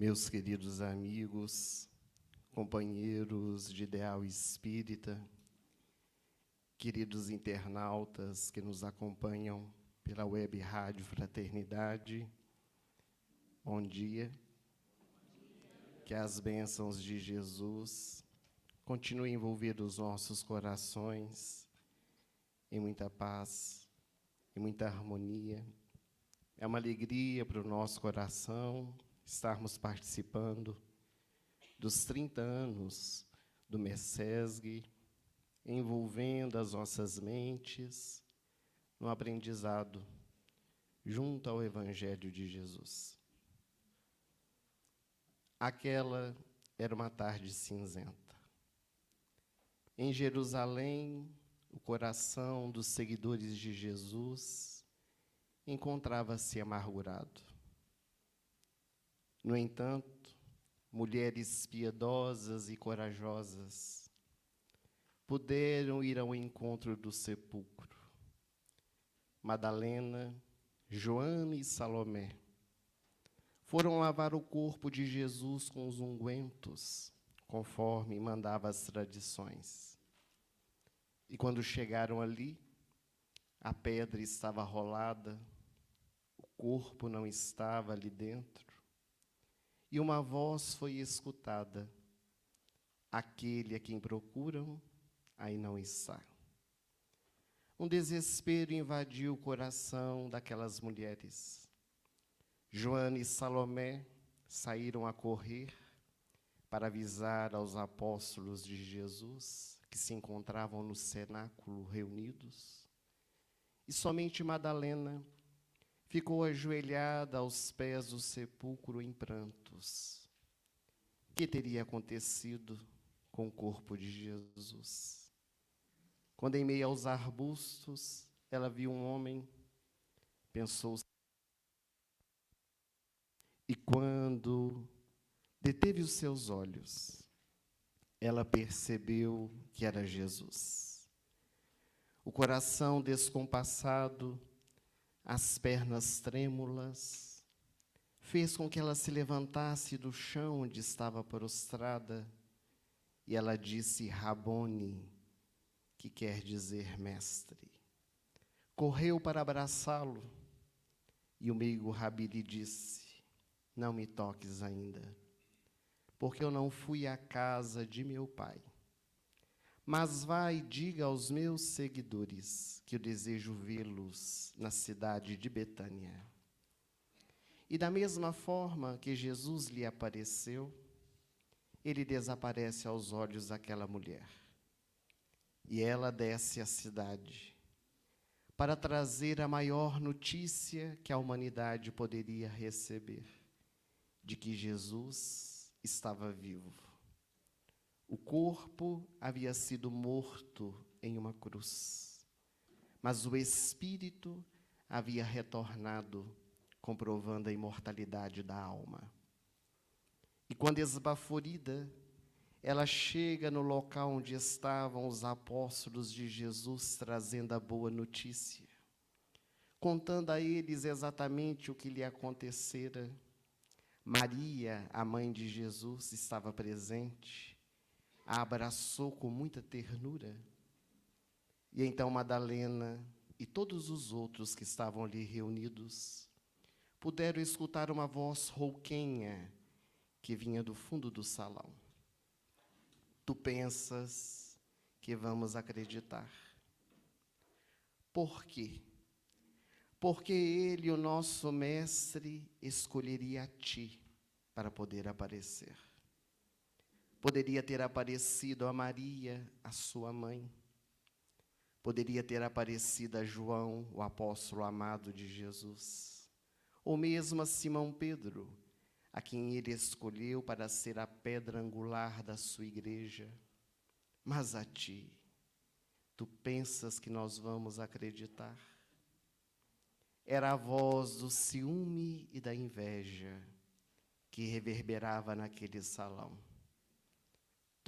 Meus queridos amigos, companheiros de ideal espírita, queridos internautas que nos acompanham pela web Rádio Fraternidade, bom dia. Que as bênçãos de Jesus continuem a envolver os nossos corações em muita paz, em muita harmonia. É uma alegria para o nosso coração estarmos participando dos 30 anos do MESESG, envolvendo as nossas mentes no aprendizado junto ao Evangelho de Jesus. Aquela era uma tarde cinzenta. Em Jerusalém, o coração dos seguidores de Jesus encontrava-se amargurado. No entanto, mulheres piedosas e corajosas puderam ir ao encontro do sepulcro. Madalena, Joana e Salomé foram lavar o corpo de Jesus com os ungüentos, conforme mandava as tradições. E quando chegaram ali, a pedra estava rolada, o corpo não estava ali dentro, e uma voz foi escutada: aquele a quem procuram, aí não está. Um desespero invadiu o coração daquelas mulheres. Joana e Salomé saíram a correr para avisar aos apóstolos de Jesus, que se encontravam no cenáculo reunidos, e somente Madalena ficou ajoelhada aos pés do sepulcro em prantos. O que teria acontecido com o corpo de Jesus? Quando, em meio aos arbustos, ela viu um homem, pensou, e quando deteve os seus olhos, ela percebeu que era Jesus. O coração descompassado, as pernas trêmulas, fez com que ela se levantasse do chão onde estava prostrada, e ela disse Rabone, que quer dizer mestre. Correu para abraçá-lo, e o meigo Rabi lhe disse: não me toques ainda, porque eu não fui à casa de meu pai. Mas vai e diga aos meus seguidores que eu desejo vê-los na cidade de Betânia. E da mesma forma que Jesus lhe apareceu, ele desaparece aos olhos daquela mulher. E ela desce à cidade para trazer a maior notícia que a humanidade poderia receber, de que Jesus estava vivo. O corpo havia sido morto em uma cruz, mas o espírito havia retornado, comprovando a imortalidade da alma. E quando esbaforida, ela chega no local onde estavam os apóstolos de Jesus, trazendo a boa notícia, contando a eles exatamente o que lhe acontecera. Maria, a mãe de Jesus, estava presente, a abraçou com muita ternura. E então Madalena e todos os outros que estavam ali reunidos puderam escutar uma voz rouquenha que vinha do fundo do salão. Tu pensas que vamos acreditar. Por quê? Porque ele, o nosso mestre, escolheria a ti para poder aparecer. Poderia ter aparecido a Maria, a sua mãe. Poderia ter aparecido a João, o apóstolo amado de Jesus. Ou mesmo a Simão Pedro, a quem ele escolheu para ser a pedra angular da sua igreja. Mas a ti, tu pensas que nós vamos acreditar? Era a voz do ciúme e da inveja que reverberava naquele salão.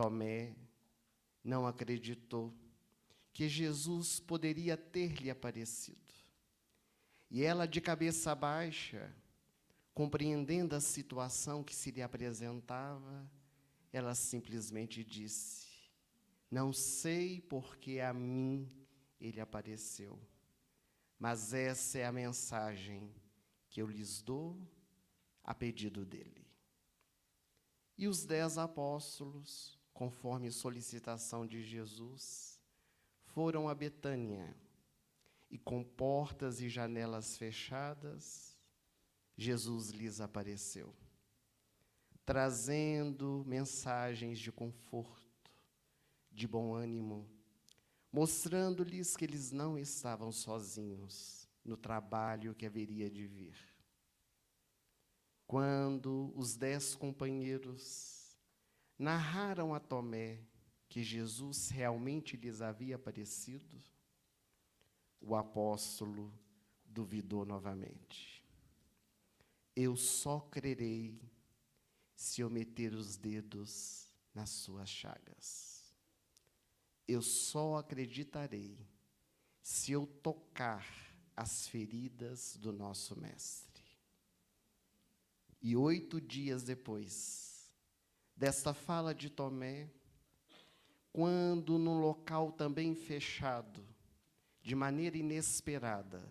Tomé não acreditou que Jesus poderia ter lhe aparecido. E ela, de cabeça baixa, compreendendo a situação que se lhe apresentava, ela simplesmente disse: não sei porque a mim ele apareceu, mas essa é a mensagem que eu lhes dou a pedido dele. E os 10 apóstolos, conforme solicitação de Jesus, foram a Betânia, e com portas e janelas fechadas, Jesus lhes apareceu, trazendo mensagens de conforto, de bom ânimo, mostrando-lhes que eles não estavam sozinhos no trabalho que haveria de vir. Quando os 10 companheiros narraram a Tomé que Jesus realmente lhes havia aparecido, o apóstolo duvidou novamente. Eu só crerei se eu meter os dedos nas suas chagas. Eu só acreditarei se eu tocar as feridas do nosso Mestre. E 8 dias depois desta fala de Tomé, quando num local também fechado, de maneira inesperada,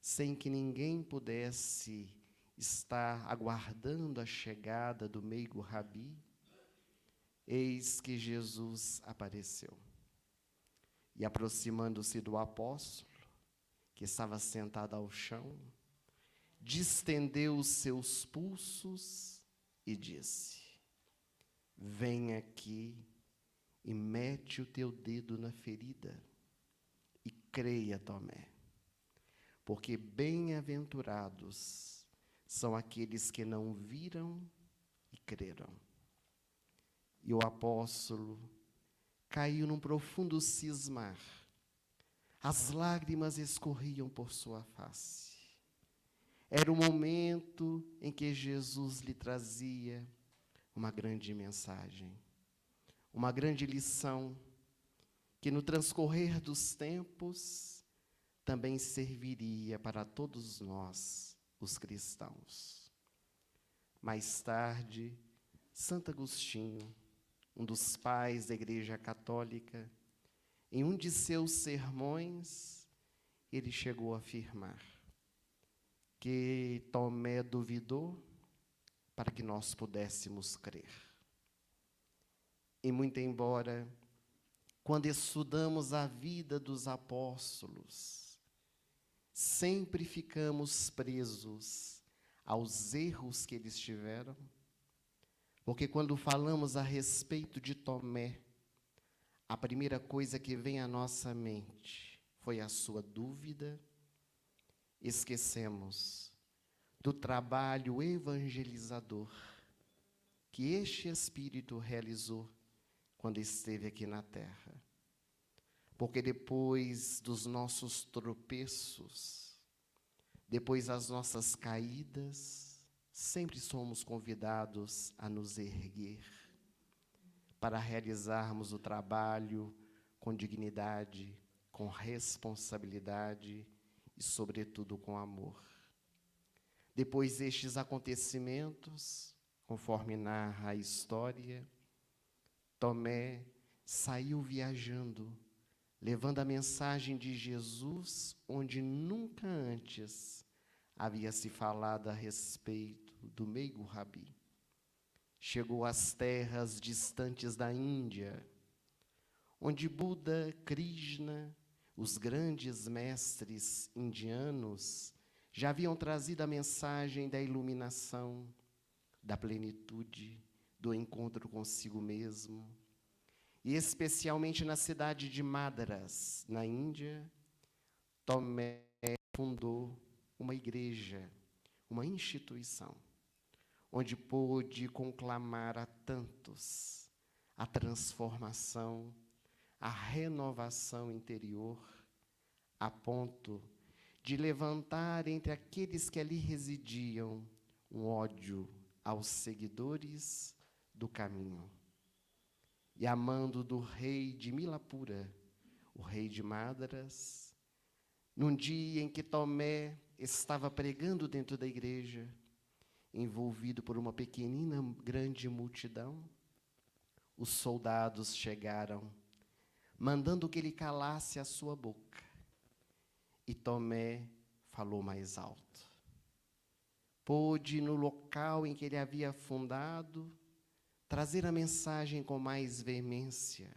sem que ninguém pudesse estar aguardando a chegada do meigo Rabi, eis que Jesus apareceu. E aproximando-se do apóstolo, que estava sentado ao chão, distendeu os seus pulsos e disse: vem aqui e mete o teu dedo na ferida e creia, Tomé, porque bem-aventurados são aqueles que não viram e creram. E o apóstolo caiu num profundo cismar. As lágrimas escorriam por sua face. Era o momento em que Jesus lhe trazia uma grande mensagem, uma grande lição, que no transcorrer dos tempos também serviria para todos nós, os cristãos. Mais tarde, Santo Agostinho, um dos pais da Igreja Católica, em um de seus sermões, ele chegou a afirmar que Tomé duvidou para que nós pudéssemos crer. E muito embora, quando estudamos a vida dos apóstolos, sempre ficamos presos aos erros que eles tiveram, porque quando falamos a respeito de Tomé, a primeira coisa que vem à nossa mente foi a sua dúvida. Esquecemos do trabalho evangelizador que este Espírito realizou quando esteve aqui na terra. Porque depois dos nossos tropeços, depois das nossas caídas, sempre somos convidados a nos erguer para realizarmos o trabalho com dignidade, com responsabilidade e, sobretudo, com amor. Depois destes acontecimentos, conforme narra a história, Tomé saiu viajando, levando a mensagem de Jesus onde nunca antes havia se falado a respeito do meigo Rabi. Chegou às terras distantes da Índia, onde Buda, Krishna, os grandes mestres indianos, já haviam trazido a mensagem da iluminação, da plenitude, do encontro consigo mesmo. E especialmente na cidade de Madras, na Índia, Tomé fundou uma igreja, uma instituição, onde pôde conclamar a tantos a transformação, a renovação interior, a ponto de levantar entre aqueles que ali residiam um ódio aos seguidores do caminho. E amando do rei de Milapura, o rei de Madras, num dia em que Tomé estava pregando dentro da igreja, envolvido por uma pequenina, grande multidão, os soldados chegaram, mandando que ele calasse a sua boca. E Tomé falou mais alto. Pôde, no local em que ele havia fundado, trazer a mensagem com mais veemência,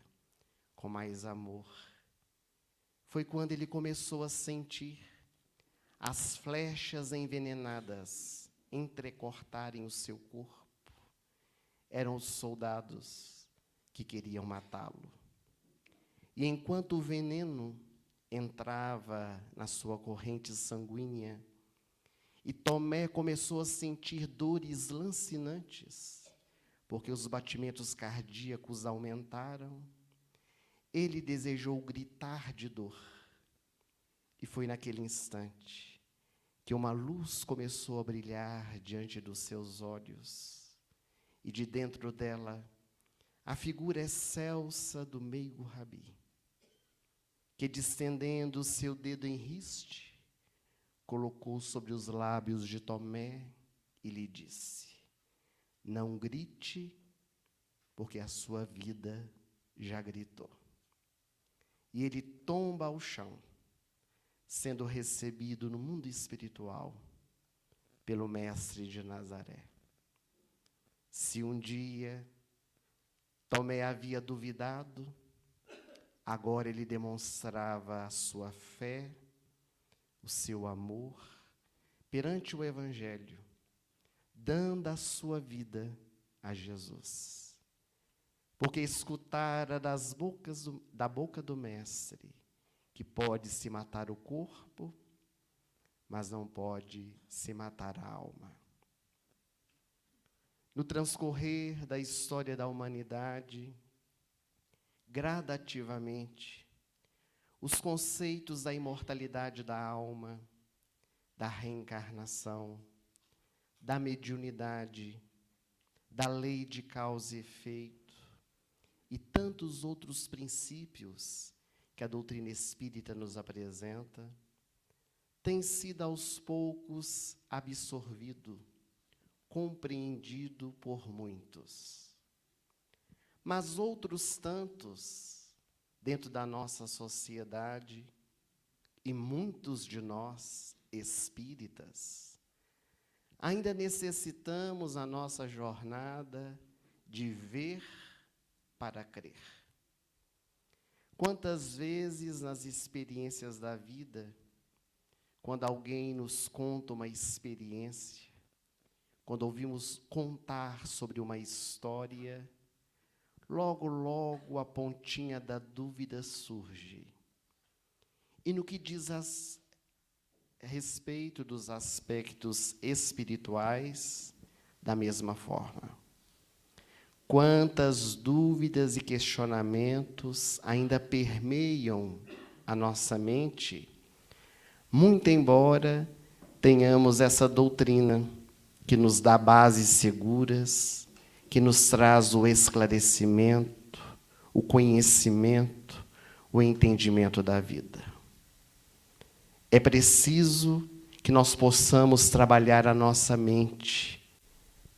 com mais amor. Foi quando ele começou a sentir as flechas envenenadas entrecortarem o seu corpo. Eram os soldados que queriam matá-lo. E enquanto o veneno entrava na sua corrente sanguínea, e Tomé começou a sentir dores lancinantes, porque os batimentos cardíacos aumentaram, ele desejou gritar de dor. E foi naquele instante que uma luz começou a brilhar diante dos seus olhos, e de dentro dela, a figura excelsa do meigo Rabi, que, distendendo o seu dedo em riste, colocou sobre os lábios de Tomé e lhe disse: não grite, porque a sua vida já gritou. E ele tomba ao chão, sendo recebido no mundo espiritual pelo Mestre de Nazaré. Se um dia Tomé havia duvidado, agora ele demonstrava a sua fé, o seu amor perante o Evangelho, dando a sua vida a Jesus. Porque escutara da boca do Mestre que pode-se matar o corpo, mas não pode se matar a alma. No transcorrer da história da humanidade, gradativamente, os conceitos da imortalidade da alma, da reencarnação, da mediunidade, da lei de causa e efeito, e tantos outros princípios que a doutrina espírita nos apresenta, têm sido aos poucos absorvido, compreendido por muitos. Mas outros tantos, dentro da nossa sociedade, e muitos de nós, espíritas, ainda necessitamos a nossa jornada de ver para crer. Quantas vezes nas experiências da vida, quando alguém nos conta uma experiência, quando ouvimos contar sobre uma história, logo, logo a pontinha da dúvida surge. E no que diz a respeito dos aspectos espirituais, da mesma forma. Quantas dúvidas e questionamentos ainda permeiam a nossa mente, muito embora tenhamos essa doutrina que nos dá bases seguras, que nos traz o esclarecimento, o conhecimento, o entendimento da vida. É preciso que nós possamos trabalhar a nossa mente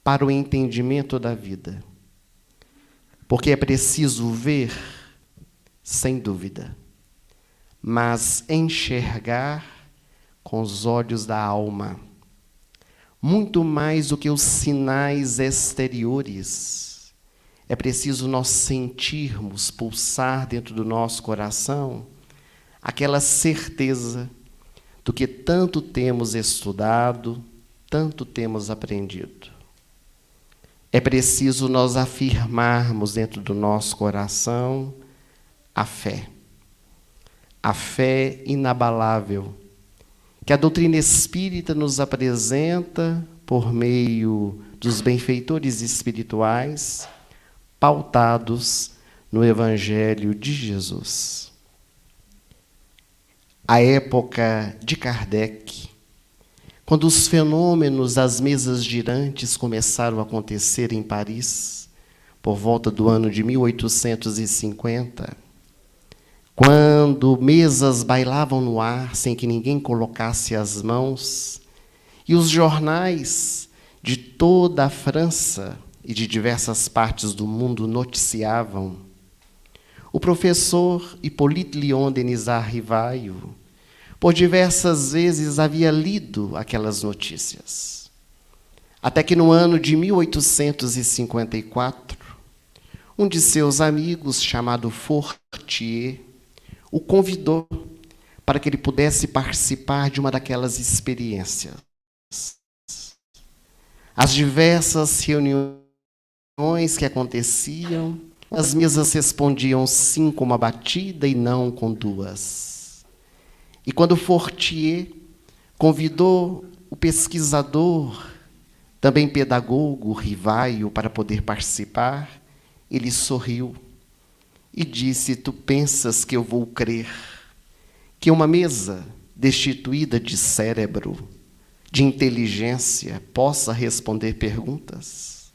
para o entendimento da vida. Porque é preciso ver, sem dúvida, mas enxergar com os olhos da alma, muito mais do que os sinais exteriores. É preciso nós sentirmos pulsar dentro do nosso coração aquela certeza do que tanto temos estudado, tanto temos aprendido. É preciso nós afirmarmos dentro do nosso coração a fé inabalável, que a doutrina espírita nos apresenta por meio dos benfeitores espirituais, pautados no Evangelho de Jesus. A época de Kardec, quando os fenômenos das mesas girantes começaram a acontecer em Paris, por volta do ano de 1850, quando mesas bailavam no ar sem que ninguém colocasse as mãos, e os jornais de toda a França e de diversas partes do mundo noticiavam, o professor Hippolyte Léon Denisard Rivaio, por diversas vezes, havia lido aquelas notícias. Até que no ano de 1854, um de seus amigos, chamado Fortier, o convidou para que ele pudesse participar de uma daquelas experiências. As diversas reuniões que aconteciam, as mesas respondiam sim com uma batida e não com duas. E quando Fortier convidou o pesquisador, também pedagogo, Rivaio, para poder participar, ele sorriu e disse: tu pensas que eu vou crer que uma mesa destituída de cérebro, de inteligência, possa responder perguntas?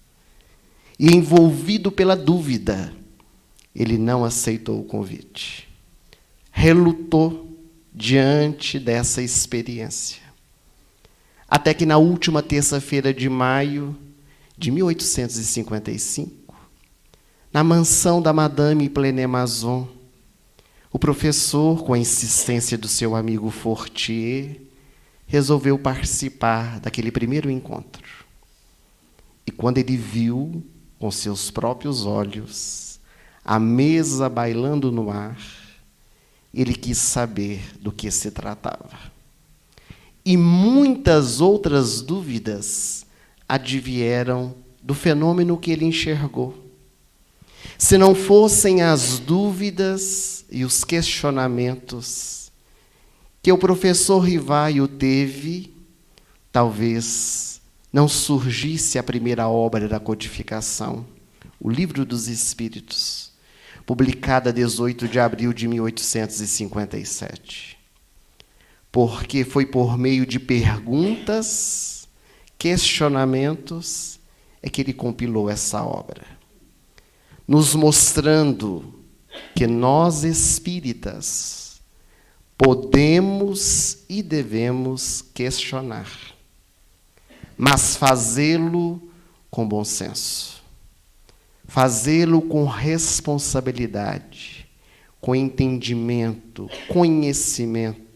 E envolvido pela dúvida, ele não aceitou o convite. Relutou diante dessa experiência. Até que na última terça-feira de maio de 1855, na mansão da Madame Plenet-Mason, o professor, com a insistência do seu amigo Fortier, resolveu participar daquele primeiro encontro. E quando ele viu, com seus próprios olhos, a mesa bailando no ar, ele quis saber do que se tratava. E muitas outras dúvidas advieram do fenômeno que ele enxergou. Se não fossem as dúvidas e os questionamentos que o professor Rivaio teve, talvez não surgisse a primeira obra da codificação, o Livro dos Espíritos, publicada 18 de abril de 1857. Porque foi por meio de perguntas, questionamentos, é que ele compilou essa obra, nos mostrando que nós espíritas podemos e devemos questionar, mas fazê-lo com bom senso, fazê-lo com responsabilidade, com entendimento, conhecimento,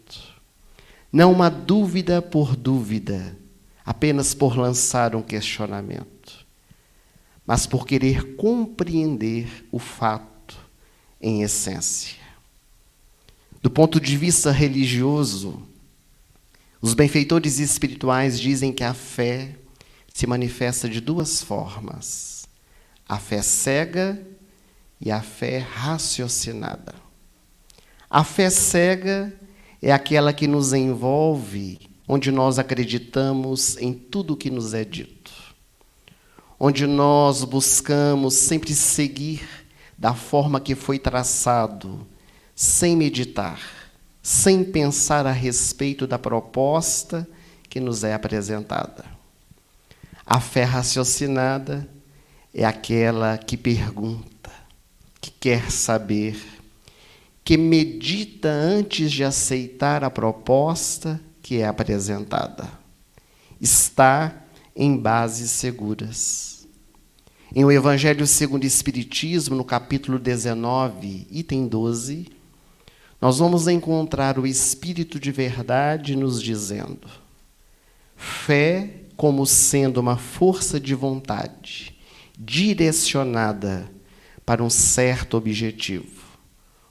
não uma dúvida por dúvida, apenas por lançar um questionamento, mas por querer compreender o fato em essência. Do ponto de vista religioso, os benfeitores espirituais dizem que a fé se manifesta de duas formas: a fé cega e a fé raciocinada. A fé cega é aquela que nos envolve, onde nós acreditamos em tudo o que nos é dito, onde nós buscamos sempre seguir da forma que foi traçado, sem meditar, sem pensar a respeito da proposta que nos é apresentada. A fé raciocinada é aquela que pergunta, que quer saber, que medita antes de aceitar a proposta que é apresentada. Está em bases seguras. Em O Evangelho segundo o Espiritismo, no capítulo 19, item 12, nós vamos encontrar o Espírito de verdade nos dizendo: fé como sendo uma força de vontade direcionada para um certo objetivo,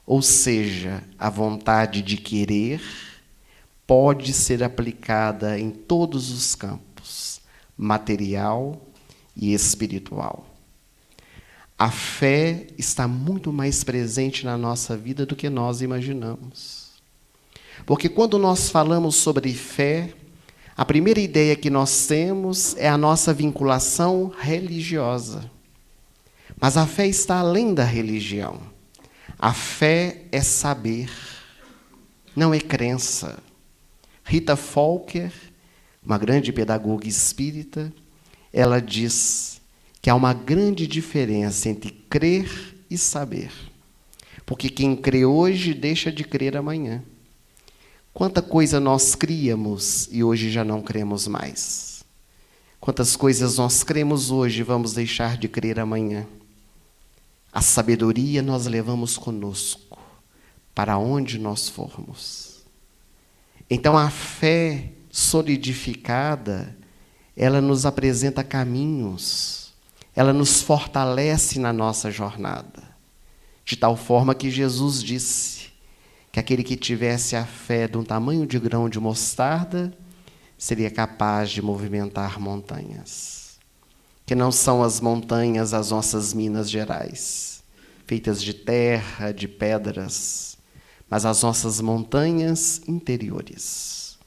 ou seja, a vontade de querer pode ser aplicada em todos os campos, material e espiritual. A fé está muito mais presente na nossa vida do que nós imaginamos. Porque quando nós falamos sobre fé, a primeira ideia que nós temos é a nossa vinculação religiosa. Mas a fé está além da religião. A fé é saber, não é crença. Rita Folker, uma grande pedagoga espírita, ela diz que há uma grande diferença entre crer e saber. Porque quem crê hoje deixa de crer amanhã. Quanta coisa nós criamos e hoje já não cremos mais. Quantas coisas nós cremos hoje e vamos deixar de crer amanhã. A sabedoria nós levamos conosco, para onde nós formos. Então a fé solidificada, ela nos apresenta caminhos, ela nos fortalece na nossa jornada. De tal forma que Jesus disse que aquele que tivesse a fé de um tamanho de grão de mostarda, seria capaz de movimentar montanhas. Que não são as montanhas as nossas Minas Gerais, feitas de terra, de pedras, mas as nossas montanhas interiores,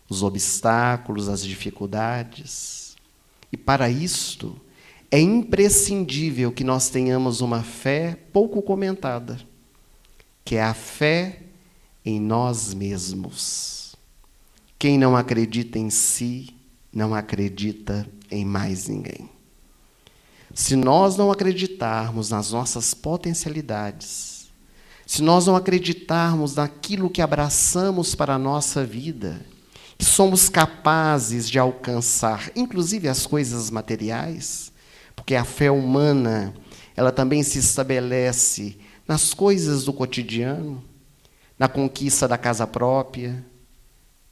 os obstáculos, as dificuldades. E para isto, é imprescindível que nós tenhamos uma fé pouco comentada, que é a fé em nós mesmos. Quem não acredita em si, não acredita em mais ninguém. Se nós não acreditarmos nas nossas potencialidades, se nós não acreditarmos naquilo que abraçamos para a nossa vida, que somos capazes de alcançar, inclusive as coisas materiais, porque a fé humana, ela também se estabelece nas coisas do cotidiano, na conquista da casa própria,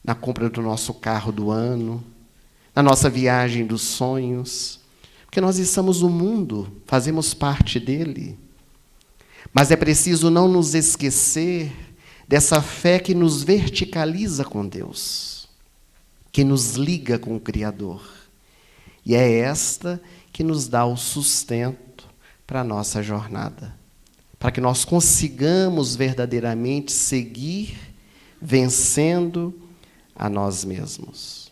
na compra do nosso carro do ano, na nossa viagem dos sonhos, porque nós estamos no mundo, fazemos parte dele. Mas é preciso não nos esquecer dessa fé que nos verticaliza com Deus, que nos liga com o Criador. E é esta que nos dá o sustento para a nossa jornada, para que nós consigamos verdadeiramente seguir vencendo a nós mesmos.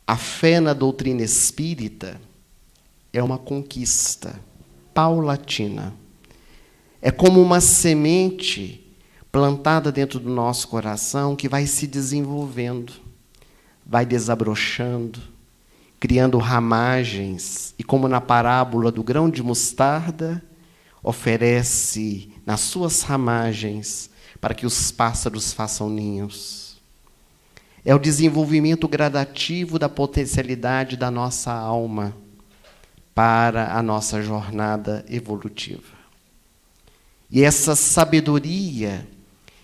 A fé na doutrina espírita é uma conquista paulatina. É como uma semente plantada dentro do nosso coração que vai se desenvolvendo, vai desabrochando, criando ramagens, e como na parábola do grão de mostarda, oferece nas suas ramagens para que os pássaros façam ninhos. É o desenvolvimento gradativo da potencialidade da nossa alma para a nossa jornada evolutiva. E essa sabedoria,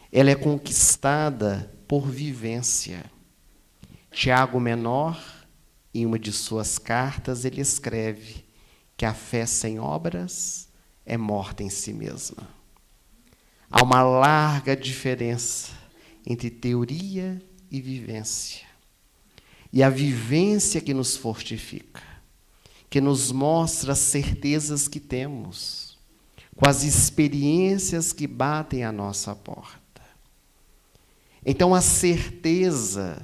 ela é conquistada por vivência. Tiago Menor, em uma de suas cartas, ele escreve que a fé sem obras é morta em si mesma. Há uma larga diferença entre teoria e vivência. E a vivência que nos fortifica, que nos mostra as certezas que temos, com as experiências que batem à nossa porta. Então, a certeza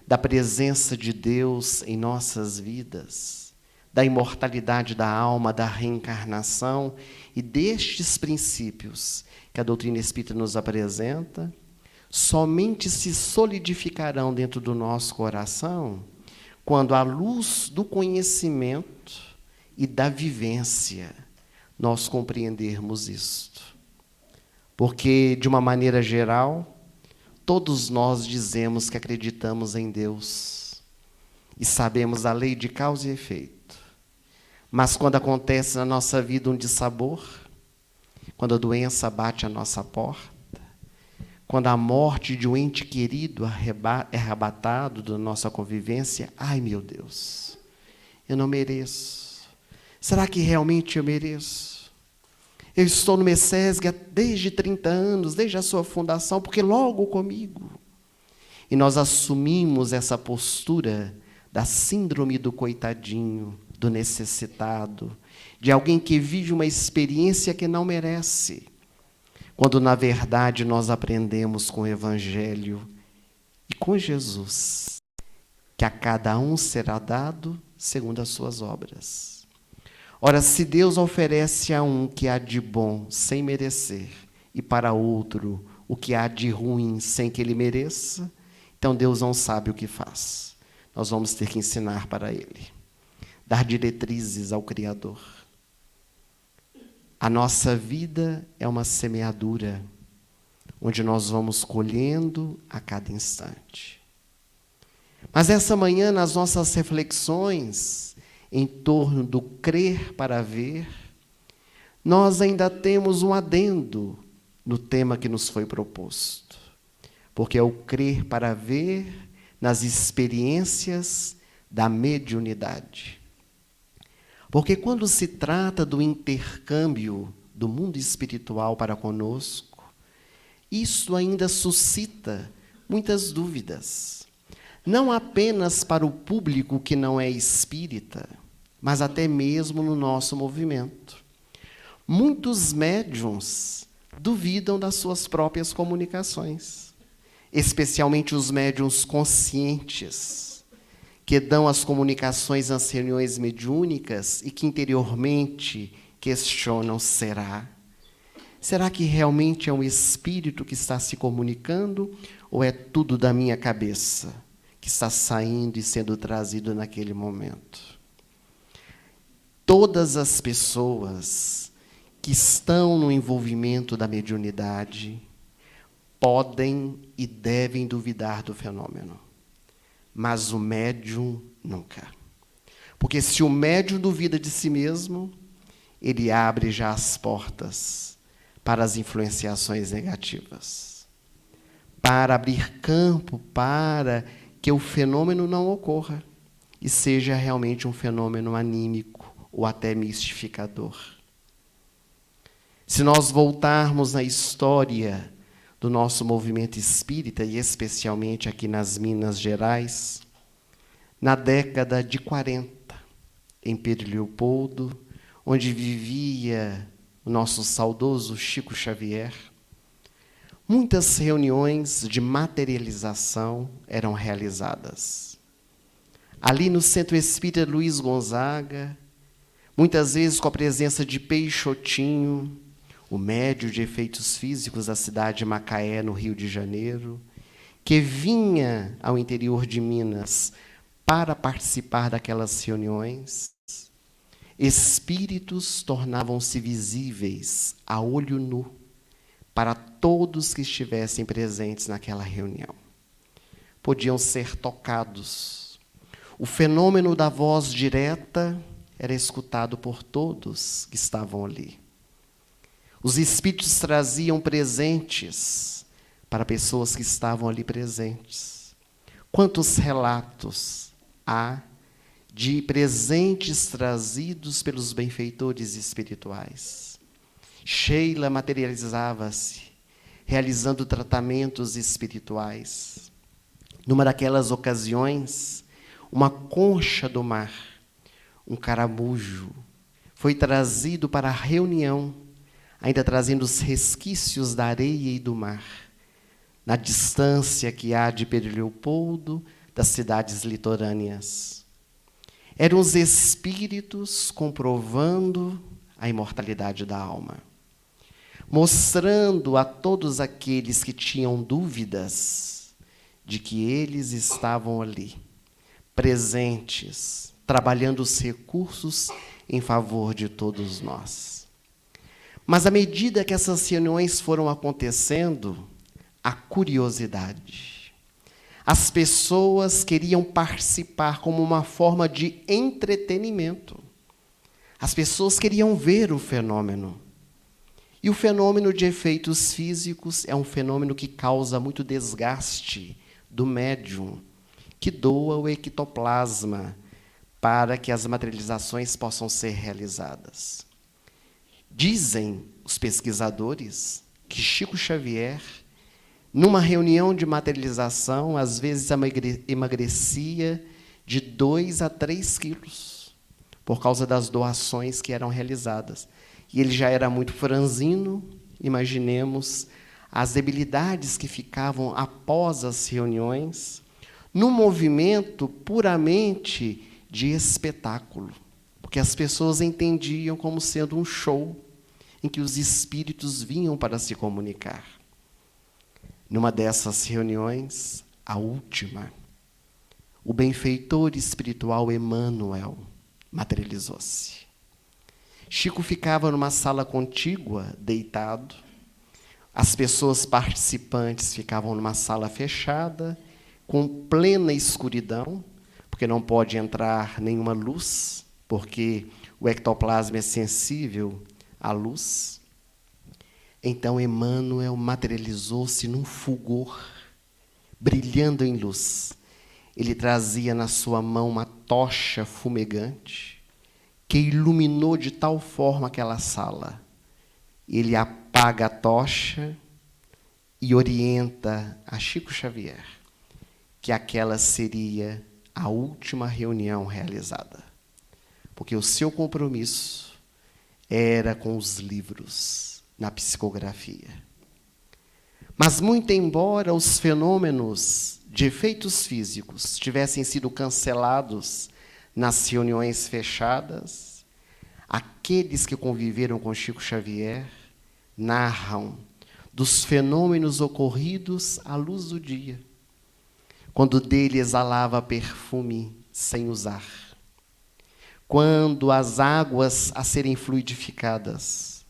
da presença de Deus em nossas vidas, da imortalidade da alma, da reencarnação e destes princípios que a doutrina espírita nos apresenta, somente se solidificarão dentro do nosso coração quando, à luz do conhecimento e da vivência, nós compreendermos isto. Porque, de uma maneira geral, todos nós dizemos que acreditamos em Deus e sabemos a lei de causa e efeito. Mas quando acontece na nossa vida um dissabor, quando a doença bate à nossa porta, quando a morte de um ente querido é arrebatado da nossa convivência, ai meu Deus, eu não mereço. Será que realmente eu mereço? Eu estou no MESESG desde 30 anos, desde a sua fundação, porque logo comigo. E nós assumimos essa postura da síndrome do coitadinho, do necessitado, de alguém que vive uma experiência que não merece, quando, na verdade, nós aprendemos com o Evangelho e com Jesus, que a cada um será dado segundo as suas obras. Ora, se Deus oferece a um que há de bom sem merecer, e para outro o que há de ruim sem que ele mereça, então Deus não sabe o que faz. Nós vamos ter que ensinar para ele, dar diretrizes ao Criador. A nossa vida é uma semeadura, onde nós vamos colhendo a cada instante. Mas essa manhã, nas nossas reflexões em torno do crer para ver, nós ainda temos um adendo no tema que nos foi proposto. Porque é o crer para ver nas experiências da mediunidade. Porque quando se trata do intercâmbio do mundo espiritual para conosco, isso ainda suscita muitas dúvidas. Não apenas para o público que não é espírita, mas até mesmo no nosso movimento. Muitos médiuns duvidam das suas próprias comunicações, especialmente os médiuns conscientes, que dão as comunicações nas reuniões mediúnicas e que interiormente questionam: será? Será que realmente é um espírito que está se comunicando ou é tudo da minha cabeça que está saindo e sendo trazido naquele momento? Todas as pessoas que estão no envolvimento da mediunidade podem e devem duvidar do fenômeno, mas o médium nunca. Porque se o médium duvida de si mesmo, ele abre já as portas para as influenciações negativas, para abrir campo para que o fenômeno não ocorra e seja realmente um fenômeno anímico ou até mistificador. Se nós voltarmos na história do nosso movimento espírita, e especialmente aqui nas Minas Gerais, na década de 40, em Pedro Leopoldo, onde vivia o nosso saudoso Chico Xavier, muitas reuniões de materialização eram realizadas. Ali no Centro Espírita Luiz Gonzaga, muitas vezes com a presença de Peixotinho, o médium de efeitos físicos da cidade de Macaé, no Rio de Janeiro, que vinha ao interior de Minas para participar daquelas reuniões, espíritos tornavam-se visíveis a olho nu para todos que estivessem presentes naquela reunião. Podiam ser tocados. O fenômeno da voz direta era escutado por todos que estavam ali. Os espíritos traziam presentes para pessoas que estavam ali presentes. Quantos relatos há de presentes trazidos pelos benfeitores espirituais? Sheila materializava-se, realizando tratamentos espirituais. Numa daquelas ocasiões, uma concha do mar, um caramujo, foi trazido para a reunião, ainda trazendo os resquícios da areia e do mar, na distância que há de Pedro Leopoldo, das cidades litorâneas. Eram os espíritos comprovando a imortalidade da alma, mostrando a todos aqueles que tinham dúvidas de que eles estavam ali, presentes, trabalhando os recursos em favor de todos nós. Mas, à medida que essas reuniões foram acontecendo, a curiosidade. As pessoas queriam participar como uma forma de entretenimento. As pessoas queriam ver o fenômeno. E o fenômeno de efeitos físicos é um fenômeno que causa muito desgaste do médium, que doa o ectoplasma para que as materializações possam ser realizadas. Dizem os pesquisadores que Chico Xavier, numa reunião de materialização, às vezes emagrecia de 2 a 3 quilos, por causa das doações que eram realizadas. E ele já era muito franzino, imaginemos as debilidades que ficavam após as reuniões, num movimento puramente de espetáculo, porque as pessoas entendiam como sendo um show, em que os espíritos vinham para se comunicar. Numa dessas reuniões, a última, o benfeitor espiritual Emmanuel materializou-se. Chico ficava numa sala contígua, deitado. As pessoas participantes ficavam numa sala fechada, com plena escuridão, porque não pode entrar nenhuma luz, porque o ectoplasma é sensível à luz. Então Emmanuel materializou-se num fulgor, brilhando em luz. Ele trazia na sua mão uma tocha fumegante que iluminou de tal forma aquela sala. Ele apaga a tocha e orienta a Chico Xavier que aquela seria a última reunião realizada, porque o seu compromisso era com os livros, na psicografia. Mas, muito embora os fenômenos de efeitos físicos tivessem sido cancelados nas reuniões fechadas, aqueles que conviveram com Chico Xavier narram dos fenômenos ocorridos à luz do dia, quando dele exalava perfume sem usar, quando as águas a serem fluidificadas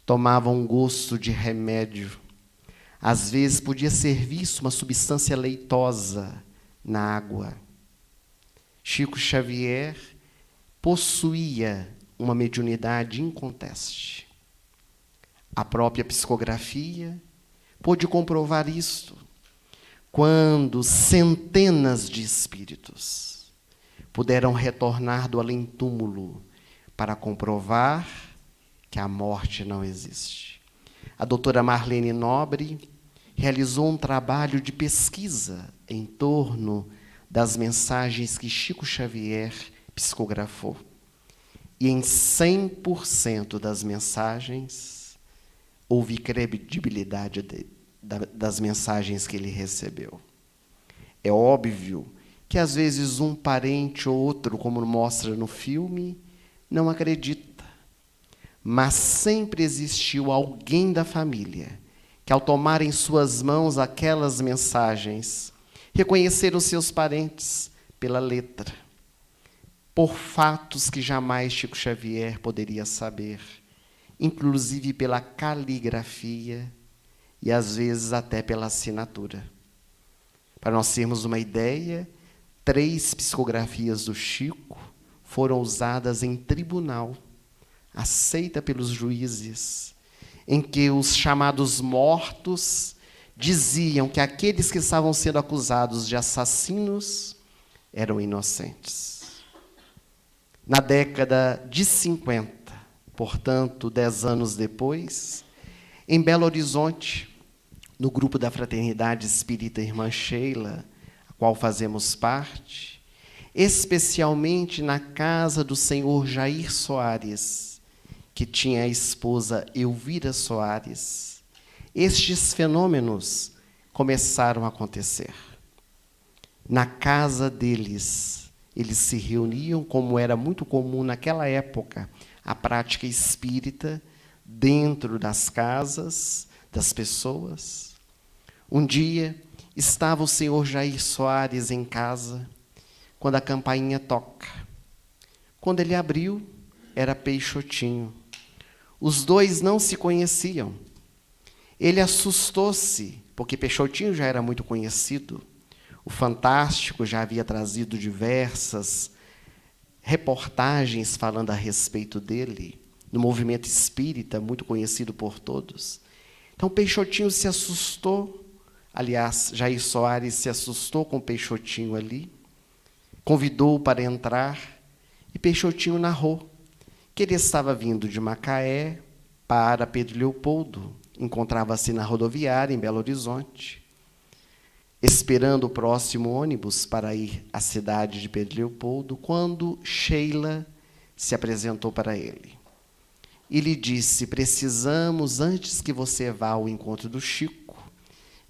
tomavam gosto de remédio. Às vezes podia ser visto uma substância leitosa na água. Chico Xavier possuía uma mediunidade inconteste. A própria psicografia pôde comprovar isto, quando centenas de espíritos puderam retornar do além-túmulo para comprovar que a morte não existe. A doutora Marlene Nobre realizou um trabalho de pesquisa em torno das mensagens que Chico Xavier psicografou. E em 100% das mensagens houve credibilidade das mensagens que ele recebeu. É óbvio que às vezes um parente ou outro, como mostra no filme, não acredita. Mas sempre existiu alguém da família que, ao tomar em suas mãos aquelas mensagens, reconheceram seus parentes pela letra, por fatos que jamais Chico Xavier poderia saber, inclusive pela caligrafia e, às vezes, até pela assinatura. Para nós termos uma ideia, 3 psicografias do Chico foram usadas em tribunal, aceita pelos juízes, em que os chamados mortos diziam que aqueles que estavam sendo acusados de assassinos eram inocentes. Na década de 50, portanto, 10 anos depois, em Belo Horizonte, no grupo da Fraternidade Espírita Irmã Sheila, a qual fazemos parte, especialmente na casa do senhor Jair Soares, que tinha a esposa Elvira Soares, estes fenômenos começaram a acontecer. Na casa deles, eles se reuniam, como era muito comum naquela época, a prática espírita dentro das casas das pessoas. Um dia, estava o senhor Jair Soares em casa, quando a campainha toca. Quando ele abriu, era Peixotinho. Os dois não se conheciam. Ele assustou-se, porque Peixotinho já era muito conhecido. O Fantástico já havia trazido diversas reportagens falando a respeito dele, no movimento espírita, muito conhecido por todos. Então, Peixotinho se assustou. Aliás, Jair Soares se assustou com Peixotinho ali, convidou-o para entrar, e Peixotinho narrou que ele estava vindo de Macaé para Pedro Leopoldo, encontrava-se na rodoviária em Belo Horizonte, esperando o próximo ônibus para ir à cidade de Pedro Leopoldo, quando Sheila se apresentou para ele. E lhe disse: precisamos, antes que você vá ao encontro do Chico,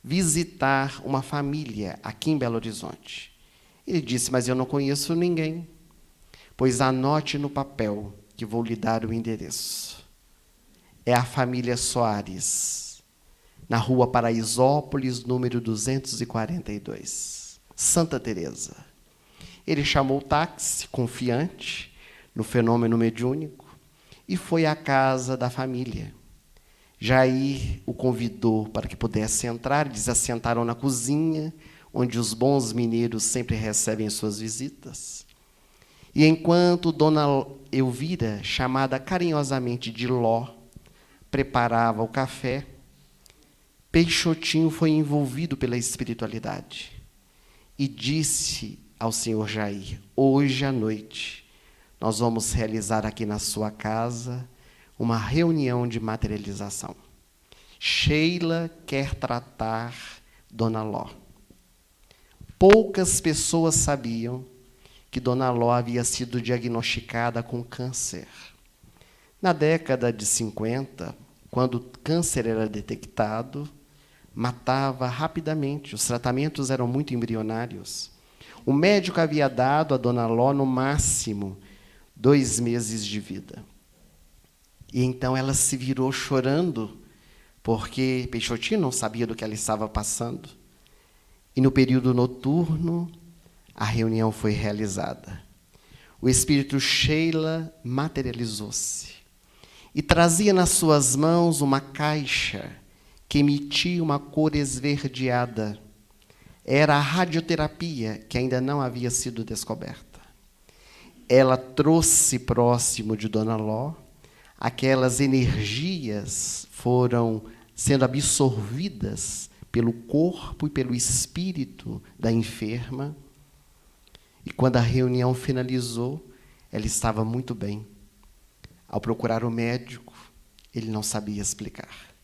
visitar uma família aqui em Belo Horizonte. Ele disse: mas eu não conheço ninguém. Pois anote no papel, que vou lhe dar o endereço. É a família Soares, na rua Paraisópolis, número 242, Santa Teresa. Ele chamou o táxi, confiante no fenômeno mediúnico, e foi à casa da família. Jair o convidou para que pudesse entrar, eles assentaram na cozinha, onde os bons mineiros sempre recebem suas visitas. E enquanto Dona Elvira, chamada carinhosamente de Ló, preparava o café, Peixotinho foi envolvido pela espiritualidade e disse ao senhor Jair: hoje à noite nós vamos realizar aqui na sua casa uma reunião de materialização. Sheila quer tratar Dona Ló. Poucas pessoas sabiam que Dona Ló havia sido diagnosticada com câncer. Na década de 50, quando o câncer era detectado, matava rapidamente, os tratamentos eram muito embrionários. O médico havia dado a Dona Ló, no máximo, 2 meses de vida. E então ela se virou chorando, porque Peixotinho não sabia do que ela estava passando. E no período noturno, a reunião foi realizada. O espírito Sheila materializou-se e trazia nas suas mãos uma caixa que emitia uma cor esverdeada. Era a radioterapia, que ainda não havia sido descoberta. Ela trouxe próximo de Dona Ló, aquelas energias foram sendo absorvidas pelo corpo e pelo espírito da enferma. E quando a reunião finalizou, ela estava muito bem. Ao procurar o médico, ele não sabia explicar.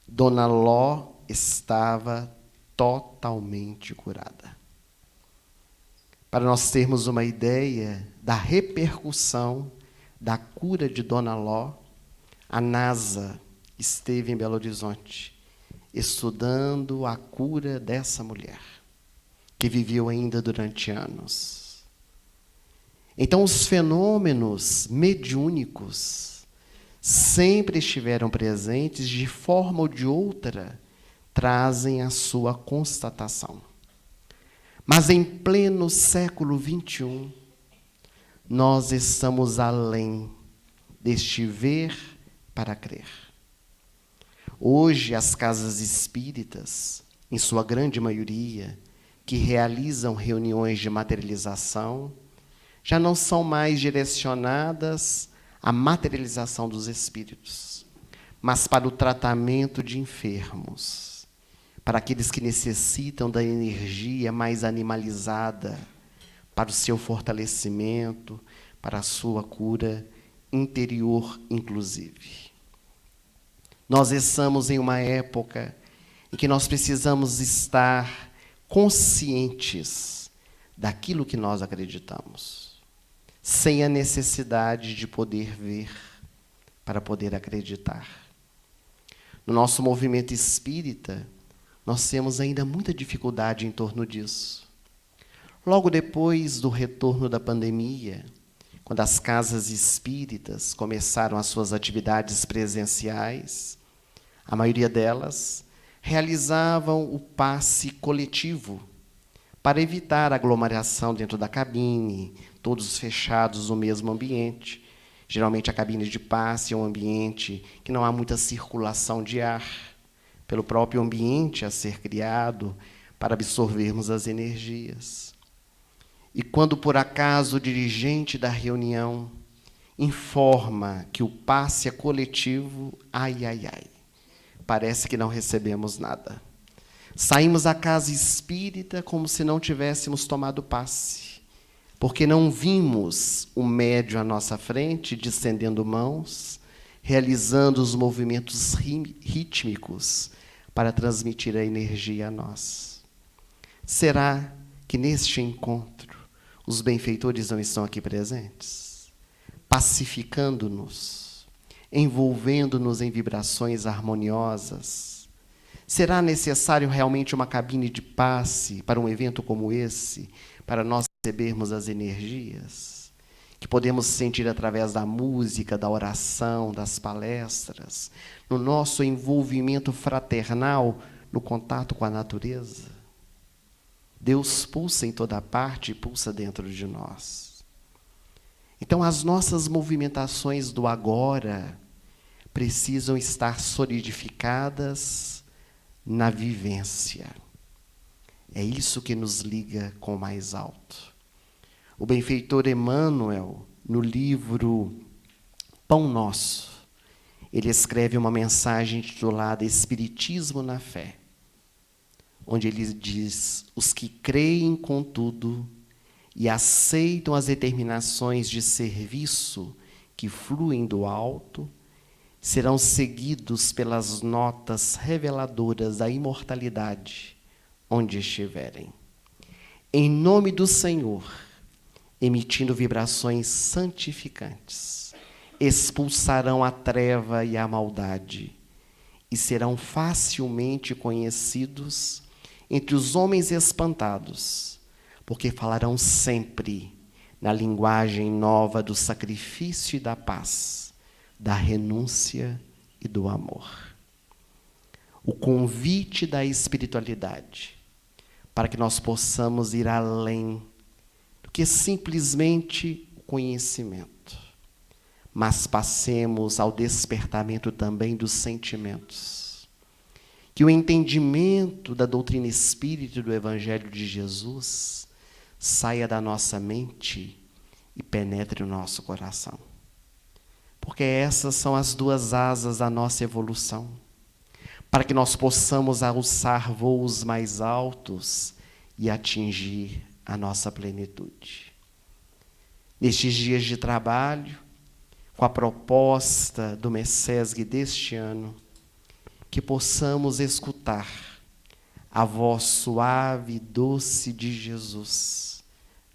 Dona Ló estava totalmente curada. Para nós termos uma ideia da repercussão da cura de Dona Ló, a NASA esteve em Belo Horizonte, estudando a cura dessa mulher, que viveu ainda durante anos. Então, os fenômenos mediúnicos sempre estiveram presentes, de forma ou de outra, trazem a sua constatação. Mas em pleno século XXI, nós estamos além deste ver para crer. Hoje, as casas espíritas, em sua grande maioria, que realizam reuniões de materialização, já não são mais direcionadas à materialização dos espíritos, mas para o tratamento de enfermos, para aqueles que necessitam da energia mais animalizada, para o seu fortalecimento, para a sua cura interior, inclusive. Nós estamos em uma época em que nós precisamos estar conscientes daquilo que nós acreditamos, sem a necessidade de poder ver para poder acreditar. No nosso movimento espírita, nós temos ainda muita dificuldade em torno disso. Logo depois do retorno da pandemia, quando as casas espíritas começaram as suas atividades presenciais, a maioria delas realizavam o passe coletivo para evitar aglomeração dentro da cabine, todos fechados no mesmo ambiente. Geralmente a cabine de passe é um ambiente que não há muita circulação de ar, pelo próprio ambiente a ser criado para absorvermos as energias. E quando, por acaso, o dirigente da reunião informa que o passe é coletivo, ai, ai, ai, parece que não recebemos nada. Saímos da casa espírita como se não tivéssemos tomado passe, porque não vimos o médium à nossa frente, distendendo mãos, realizando os movimentos rítmicos para transmitir a energia a nós. Será que neste encontro os benfeitores não estão aqui presentes, pacificando-nos, envolvendo-nos em vibrações harmoniosas? Será necessário realmente uma cabine de passe para um evento como esse, para nós recebermos as energias que podemos sentir através da música, da oração, das palestras, no nosso envolvimento fraternal, no contato com a natureza? Deus pulsa em toda parte e pulsa dentro de nós. Então, as nossas movimentações do agora precisam estar solidificadas na vivência. É isso que nos liga com o mais alto. O benfeitor Emmanuel, no livro Pão Nosso, ele escreve uma mensagem intitulada Espiritismo na Fé, onde ele diz: os que creem, contudo, e aceitam as determinações de serviço que fluem do alto, serão seguidos pelas notas reveladoras da imortalidade, onde estiverem. Em nome do Senhor, emitindo vibrações santificantes, expulsarão a treva e a maldade, e serão facilmente conhecidos entre os homens espantados, porque falarão sempre na linguagem nova do sacrifício e da paz, da renúncia e do amor. O convite da espiritualidade para que nós possamos ir além do que simplesmente o conhecimento, mas passemos ao despertamento também dos sentimentos. Que o entendimento da doutrina espírita e do Evangelho de Jesus saia da nossa mente e penetre no nosso coração. Porque essas são as duas asas da nossa evolução, para que nós possamos alçar voos mais altos e atingir a nossa plenitude. Nestes dias de trabalho, com a proposta do MECESG deste ano, que possamos escutar a voz suave e doce de Jesus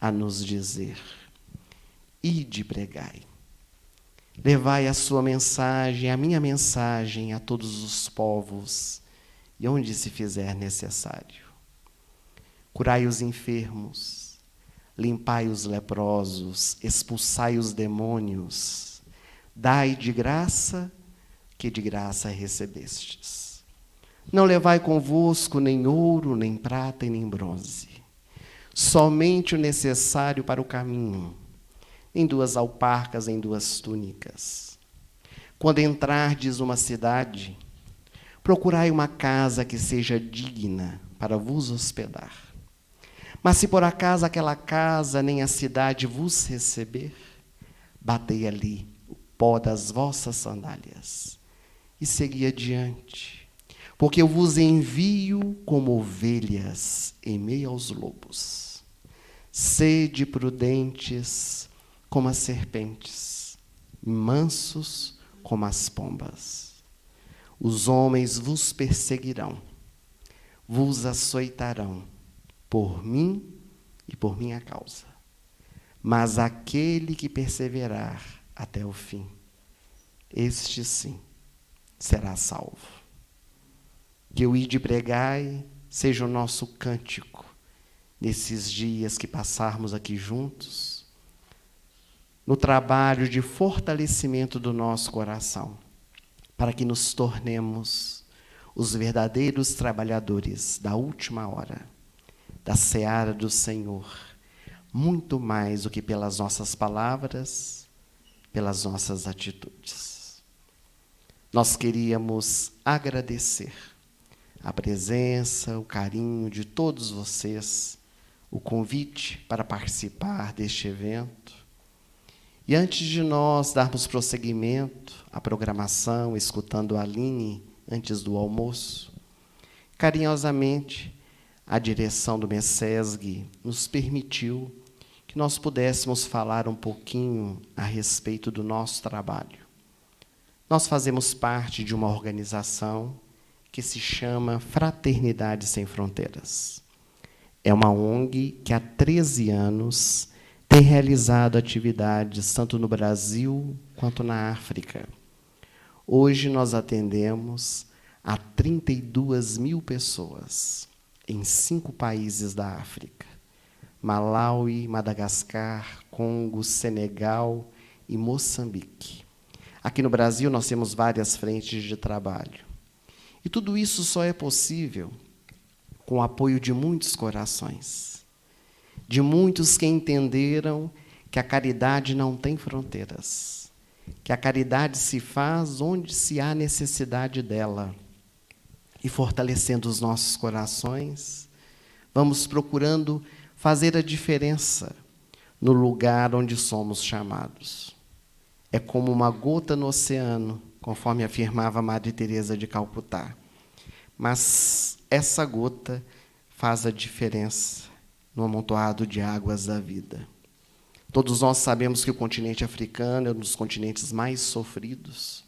a nos dizer: ide pregai. Levai a sua mensagem, a minha mensagem a todos os povos e onde se fizer necessário. Curai os enfermos, limpai os leprosos, expulsai os demônios, dai de graça, que de graça recebestes. Não levai convosco nem ouro, nem prata e nem bronze, somente o necessário para o caminho, em 2 alparcas, em 2 túnicas. Quando entrardes numa cidade, procurai uma casa que seja digna para vos hospedar. Mas se por acaso aquela casa nem a cidade vos receber, batei ali o pó das vossas sandálias e segui adiante, porque eu vos envio como ovelhas em meio aos lobos. Sede prudentes como as serpentes, mansos como as pombas. Os homens vos perseguirão, vos açoitarão, por mim e por minha causa. Mas aquele que perseverar até o fim, este sim será salvo. Que o ide pregai seja o nosso cântico nesses dias que passarmos aqui juntos, no trabalho de fortalecimento do nosso coração, para que nos tornemos os verdadeiros trabalhadores da última hora, da seara do Senhor, muito mais do que pelas nossas palavras, pelas nossas atitudes. Nós queríamos agradecer a presença, o carinho de todos vocês, o convite para participar deste evento. E antes de nós darmos prosseguimento à programação, escutando a Aline antes do almoço, carinhosamente, a direção do MECESG nos permitiu que nós pudéssemos falar um pouquinho a respeito do nosso trabalho. Nós fazemos parte de uma organização que se chama Fraternidade Sem Fronteiras. É uma ONG que há 13 anos tem realizado atividades tanto no Brasil quanto na África. Hoje nós atendemos a 32 mil pessoas em 5 países da África: Malawi, Madagascar, Congo, Senegal e Moçambique. Aqui no Brasil nós temos várias frentes de trabalho. E tudo isso só é possível com o apoio de muitos corações, de muitos que entenderam que a caridade não tem fronteiras, que a caridade se faz onde se há necessidade dela. E fortalecendo os nossos corações, vamos procurando fazer a diferença no lugar onde somos chamados. É como uma gota no oceano, conforme afirmava Madre Teresa de Calcutá. Mas essa gota faz a diferença no amontoado de águas da vida. Todos nós sabemos que o continente africano é um dos continentes mais sofridos,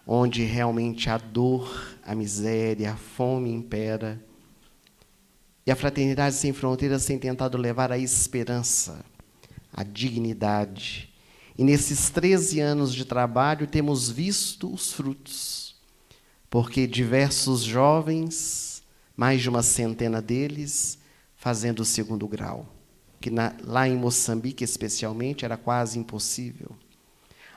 onde realmente a dor, a miséria, a fome impera. E a Fraternidade Sem Fronteiras tem tentado levar a esperança, a dignidade. E nesses 13 anos de trabalho temos visto os frutos, porque diversos jovens, mais de uma centena deles, fazendo o 2º grau, que lá em Moçambique, especialmente, era quase impossível.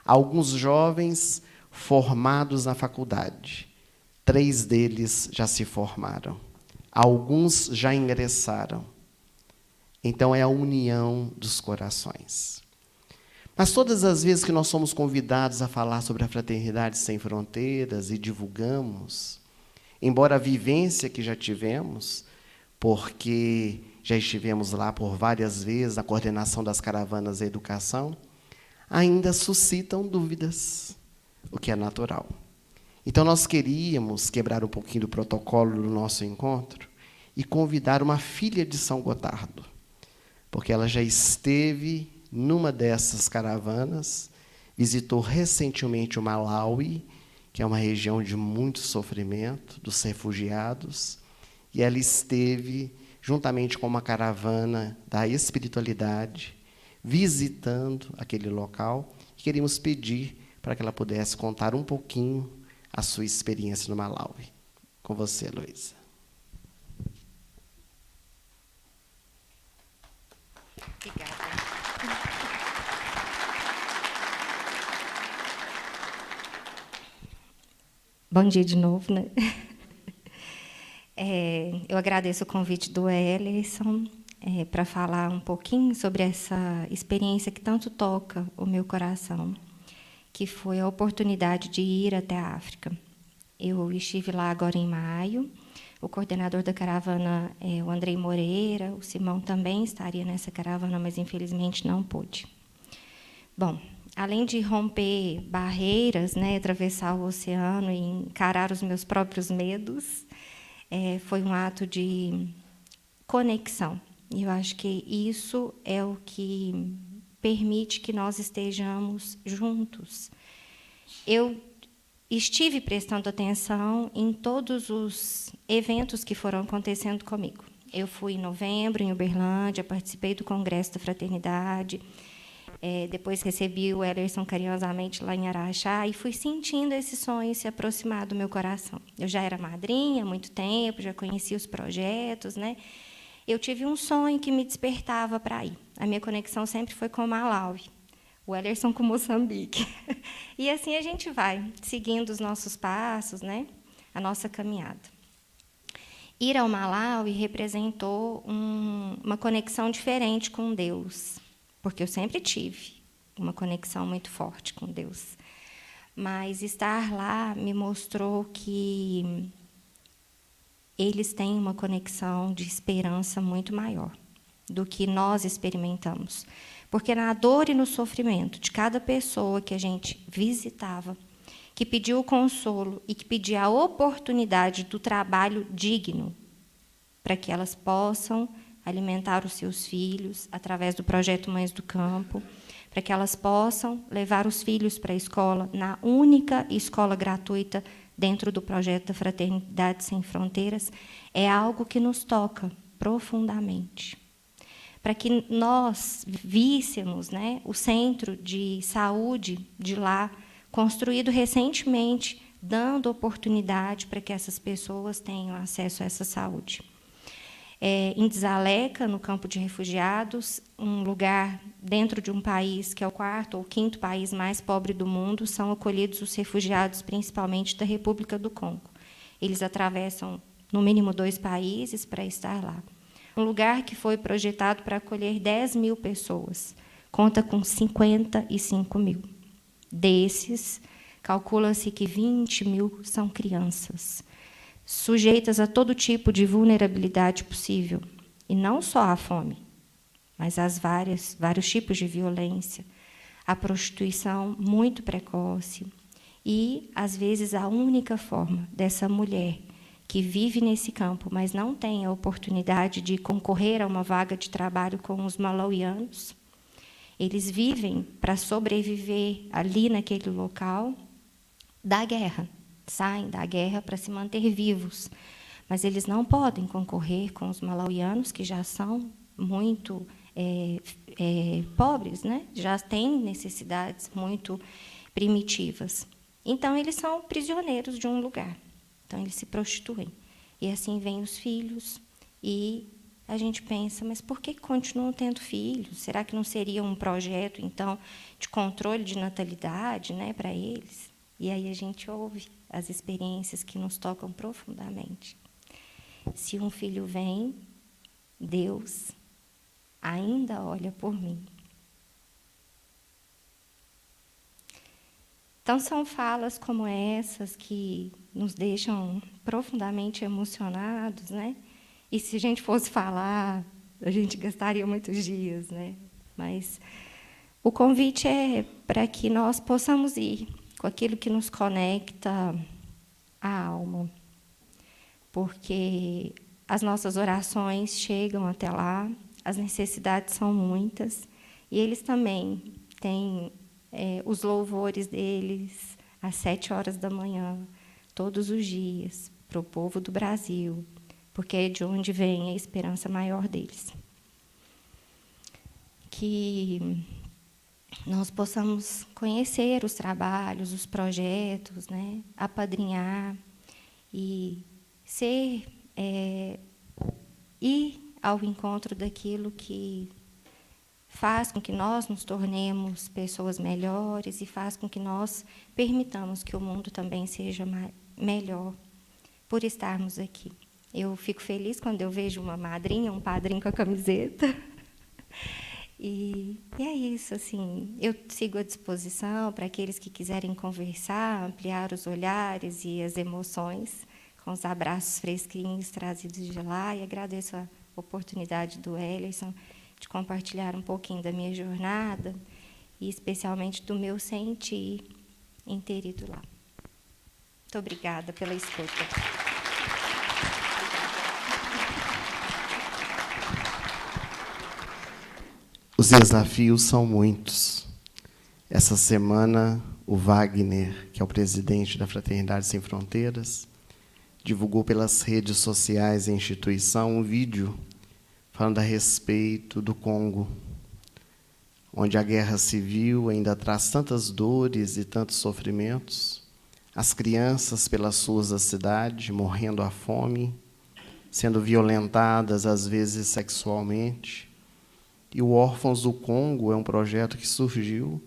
Alguns jovens formados na faculdade, 3 deles já se formaram. Alguns já ingressaram. Então, é a união dos corações. Mas todas as vezes que nós somos convidados a falar sobre a Fraternidade Sem Fronteiras e divulgamos, embora a vivência que já tivemos, porque já estivemos lá por várias vezes, na coordenação das caravanas da educação, ainda suscitam dúvidas, o que é natural. Então, nós queríamos quebrar um pouquinho do protocolo do nosso encontro e convidar uma filha de São Gotardo, porque ela já esteve numa dessas caravanas, visitou recentemente o Malawi, que é uma região de muito sofrimento dos refugiados, e ela esteve, juntamente com uma caravana da espiritualidade, visitando aquele local, e queríamos pedir para que ela pudesse contar um pouquinho a sua experiência no Malawi. Com você, Luísa. Obrigada. Bom dia de novo, né? Eu agradeço o convite do Ellerson para falar um pouquinho sobre essa experiência que tanto toca o meu coração, que foi a oportunidade de ir até a África. Eu estive lá agora em maio. O coordenador da caravana é o Andrei Moreira. O Simão também estaria nessa caravana, mas infelizmente não pôde. Bom, além de romper barreiras, né, atravessar o oceano e encarar os meus próprios medos, foi um ato de conexão. E eu acho que isso é o que permite que nós estejamos juntos. Eu estive prestando atenção em todos os eventos que foram acontecendo comigo. Eu fui em novembro, em Uberlândia, participei do Congresso da Fraternidade, depois recebi o Ellerson carinhosamente lá em Araxá e fui sentindo esse sonho se aproximar do meu coração. Eu já era madrinha há muito tempo, já conhecia os projetos, né? Eu tive um sonho que me despertava para ir. A minha conexão sempre foi com o Malawi, o Ellerson com Moçambique. E assim a gente vai, seguindo os nossos passos, né? A nossa caminhada. Ir ao Malawi representou uma conexão diferente com Deus, porque eu sempre tive uma conexão muito forte com Deus. Mas estar lá me mostrou que eles têm uma conexão de esperança muito maior do que nós experimentamos. Porque na dor e no sofrimento de cada pessoa que a gente visitava, que pediu o consolo e que pedia a oportunidade do trabalho digno, para que elas possam alimentar os seus filhos através do projeto Mães do Campo, para que elas possam levar os filhos para a escola, na única escola gratuita dentro do projeto da Fraternidade Sem Fronteiras, é algo que nos toca profundamente. Para que nós víssemos, né, o centro de saúde de lá, construído recentemente, dando oportunidade para que essas pessoas tenham acesso a essa saúde. Em Dzaleka, no campo de refugiados, um lugar dentro de um país que é o 4º ou 5º país mais pobre do mundo, são acolhidos os refugiados, principalmente da República do Congo. Eles atravessam, no mínimo, 2 países para estar lá. Um lugar que foi projetado para acolher 10.000 pessoas, conta com 55.000. Desses, calcula-se que 20.000 são crianças, sujeitas a todo tipo de vulnerabilidade possível, E não só a fome, mas vários tipos de violência, a prostituição muito precoce e, às vezes, a única forma dessa mulher que vive nesse campo, mas não tem a oportunidade de concorrer a uma vaga de trabalho com os malauianos. Eles vivem para sobreviver ali naquele local da guerra, saem da guerra para se manter vivos, mas eles não podem concorrer com os malauianos, que já são muito pobres, né? Já têm necessidades muito primitivas. Então, eles são prisioneiros de um lugar. Então, eles se prostituem. E assim vêm os filhos, e a gente pensa, mas por que continuam tendo filhos? Será que não seria um projeto, então, de controle de natalidade, né, para eles? E aí a gente ouve as experiências que nos tocam profundamente. Se um filho vem, Deus ainda olha por mim. Então, são falas como essas que nos deixam profundamente emocionados, né? E se a gente fosse falar, a gente gastaria muitos dias, né? Mas o convite é para que nós possamos ir com aquilo que nos conecta à alma, porque as nossas orações chegam até lá, as necessidades são muitas, e eles também têm os louvores deles às 7 horas da manhã, todos os dias, para o povo do Brasil, porque é de onde vem a esperança maior deles. Que nós possamos conhecer os trabalhos, os projetos, né, apadrinhar e ir ao encontro daquilo que faz com que nós nos tornemos pessoas melhores e faz com que nós permitamos que o mundo também seja melhor por estarmos aqui. Eu fico feliz quando eu vejo uma madrinha, um padrinho com a camiseta. E é isso, assim, eu sigo à disposição para aqueles que quiserem conversar, ampliar os olhares e as emoções, com os abraços fresquinhos trazidos de lá, e agradeço a oportunidade do Ellerson de compartilhar um pouquinho da minha jornada, e especialmente do meu sentir em ter ido lá. Muito obrigada pela escuta. Os desafios são muitos. Essa semana, o Wagner, que é o presidente da Fraternidade Sem Fronteiras, divulgou pelas redes sociais da instituição um vídeo falando a respeito do Congo, onde a guerra civil ainda traz tantas dores e tantos sofrimentos, as crianças pelas ruas da cidade morrendo à fome, sendo violentadas, às vezes sexualmente. E o Órfãos do Congo é um projeto que surgiu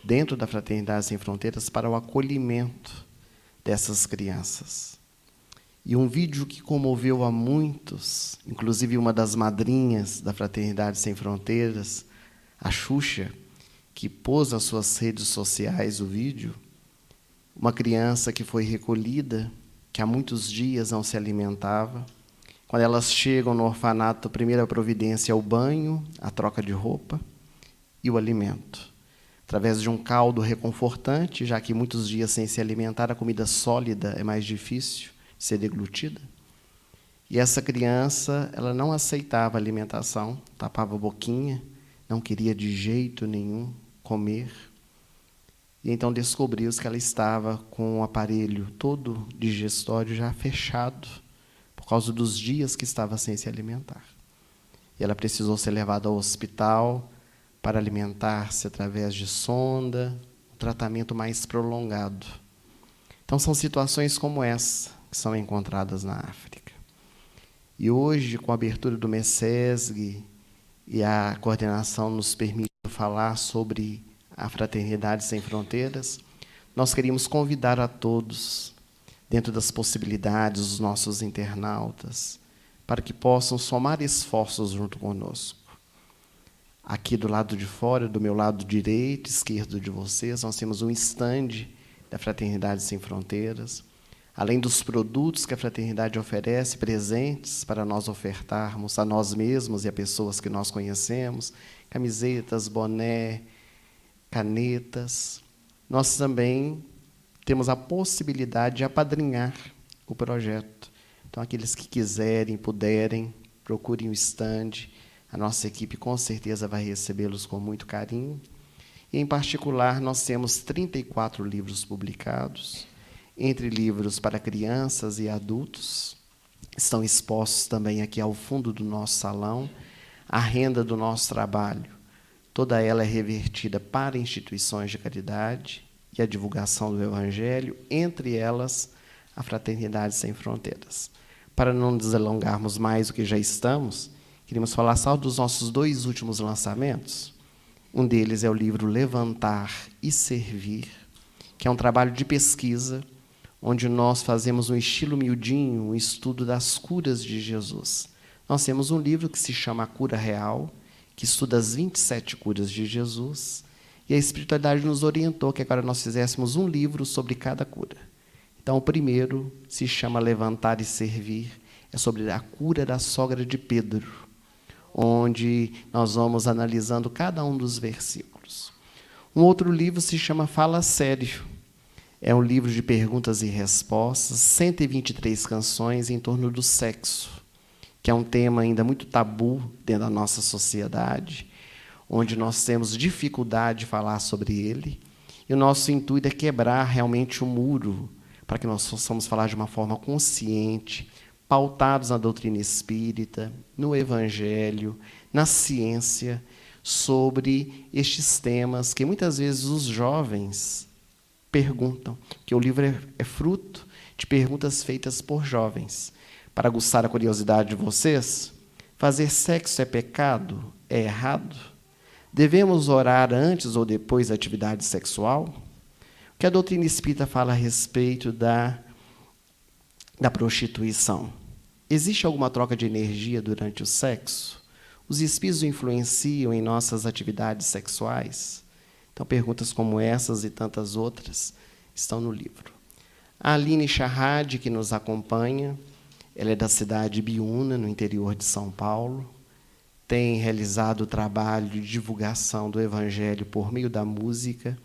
dentro da Fraternidade Sem Fronteiras para o acolhimento dessas crianças. E um vídeo que comoveu a muitos, inclusive uma das madrinhas da Fraternidade Sem Fronteiras, a Xuxa, que pôs nas suas redes sociais o vídeo, uma criança que foi recolhida, que há muitos dias não se alimentava. Quando elas chegam no orfanato, a primeira providência é o banho, a troca de roupa e o alimento. Através de um caldo reconfortante, já que muitos dias sem se alimentar, a comida sólida é mais difícil de ser deglutida. E essa criança, ela não aceitava a alimentação, tapava a boquinha, não queria de jeito nenhum comer. E então descobriu-se que ela estava com o aparelho todo digestório já fechado, por causa dos dias que estava sem se alimentar. E ela precisou ser levada ao hospital para alimentar-se através de sonda, um tratamento mais prolongado. Então, são situações como essa que são encontradas na África. E hoje, com a abertura do MESESG e a coordenação nos permite falar sobre a Fraternidade Sem Fronteiras, nós queríamos convidar a todos, dentro das possibilidades dos nossos internautas, para que possam somar esforços junto conosco. Aqui do lado de fora, do meu lado direito, esquerdo de vocês, nós temos um stand da Fraternidade Sem Fronteiras, além dos produtos que a fraternidade oferece, presentes para nós ofertarmos a nós mesmos e a pessoas que nós conhecemos, camisetas, boné, canetas, nós também temos a possibilidade de apadrinhar o projeto. Então, aqueles que quiserem, puderem, procurem o stand. A nossa equipe, com certeza, vai recebê-los com muito carinho. E, em particular, nós temos 34 livros publicados, entre livros para crianças e adultos. Estão expostos também aqui ao fundo do nosso salão. A renda do nosso trabalho, toda ela é revertida para instituições de caridade e a divulgação do Evangelho, entre elas a Fraternidade Sem Fronteiras. Para não nos alongarmos mais do que já estamos, queríamos falar só dos nossos 2 últimos lançamentos. Um deles é o livro Levantar e Servir, que é um trabalho de pesquisa, onde nós fazemos um estilo miudinho, um estudo das curas de Jesus. Nós temos um livro que se chama A Cura Real, que estuda as 27 curas de Jesus, e a espiritualidade nos orientou que agora nós fizéssemos um livro sobre cada cura. Então, o primeiro se chama Levantar e Servir, é sobre a cura da sogra de Pedro, onde nós vamos analisando cada um dos versículos. Um outro livro se chama Fala Sério, é um livro de perguntas e respostas, 123 canções em torno do sexo, que é um tema ainda muito tabu dentro da nossa sociedade, onde nós temos dificuldade de falar sobre ele, e o nosso intuito é quebrar realmente o muro, para que nós possamos falar de uma forma consciente, pautados na doutrina espírita, no Evangelho, na ciência, sobre estes temas que muitas vezes os jovens perguntam, que o livro é fruto de perguntas feitas por jovens. Para aguçar a curiosidade de vocês, fazer sexo é pecado? É errado? Devemos orar antes ou depois da atividade sexual? O que a doutrina espírita fala a respeito da prostituição? Existe alguma troca de energia durante o sexo? Os espíritos influenciam em nossas atividades sexuais? Então, perguntas como essas e tantas outras estão no livro. A Aline Charrade, que nos acompanha, ela é da cidade de Biúna, no interior de São Paulo, tem realizado o trabalho de divulgação do Evangelho por meio da música.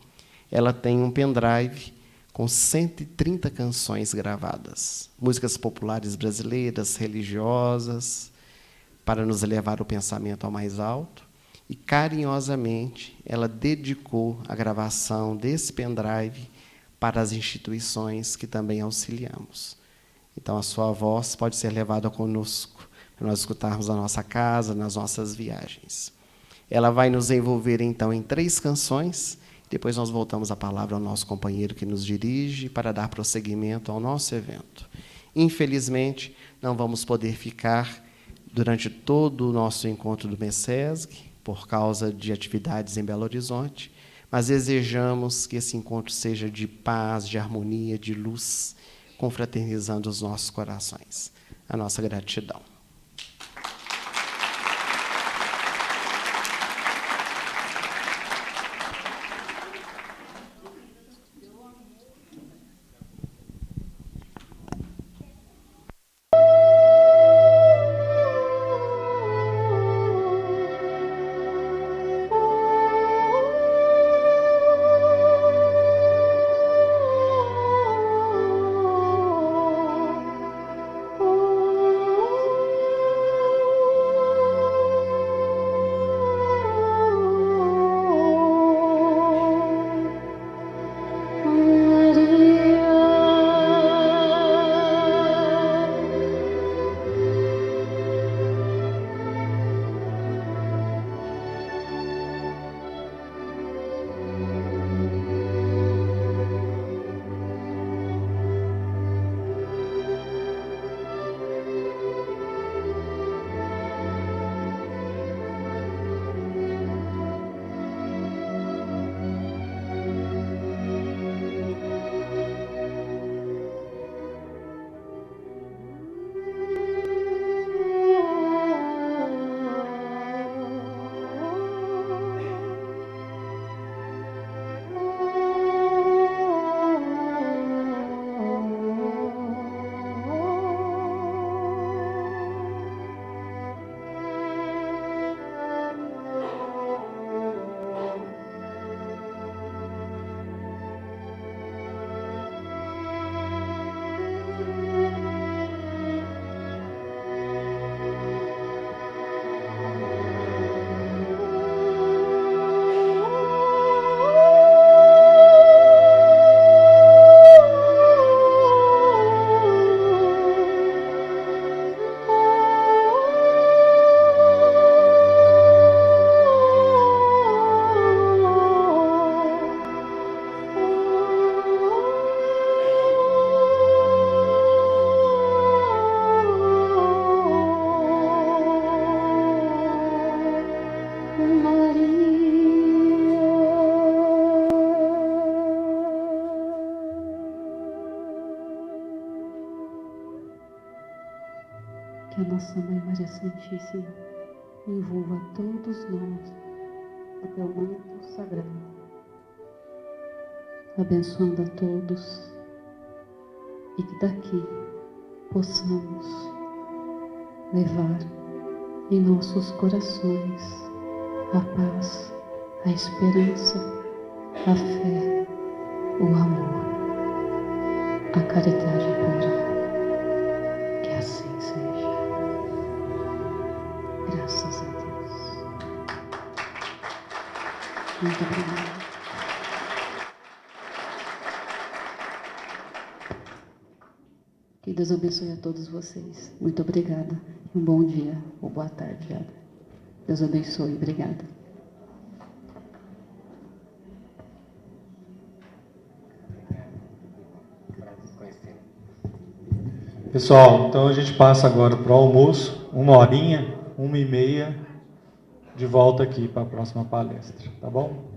Ela tem um pendrive com 130 canções gravadas, músicas populares brasileiras, religiosas, para nos elevar o pensamento ao mais alto. E, carinhosamente, ela dedicou a gravação desse pendrive para as instituições que também auxiliamos. Então, a sua voz pode ser levada conosco, para nós escutarmos na nossa casa, nas nossas viagens. Ela vai nos envolver, então, em 3 canções. Depois nós voltamos a palavra ao nosso companheiro que nos dirige para dar prosseguimento ao nosso evento. Infelizmente, não vamos poder ficar durante todo o nosso encontro do MESESG, por causa de atividades em Belo Horizonte, mas desejamos que esse encontro seja de paz, de harmonia, de luz, confraternizando os nossos corações. A nossa gratidão. Maria Santíssima, envolva todos nós no teu manto sagrado, abençoando a todos, e que daqui possamos levar em nossos corações a paz, a esperança, a fé, o amor, a caridade pura. Que assim seja. Graças a Deus. Muito obrigada. Que Deus abençoe a todos vocês. Muito obrigada. Um bom dia ou boa tarde. Deus abençoe. Obrigada. Pessoal, então a gente passa agora para o almoço, 1 horinha, 1h30, de volta aqui para a próxima palestra, tá bom?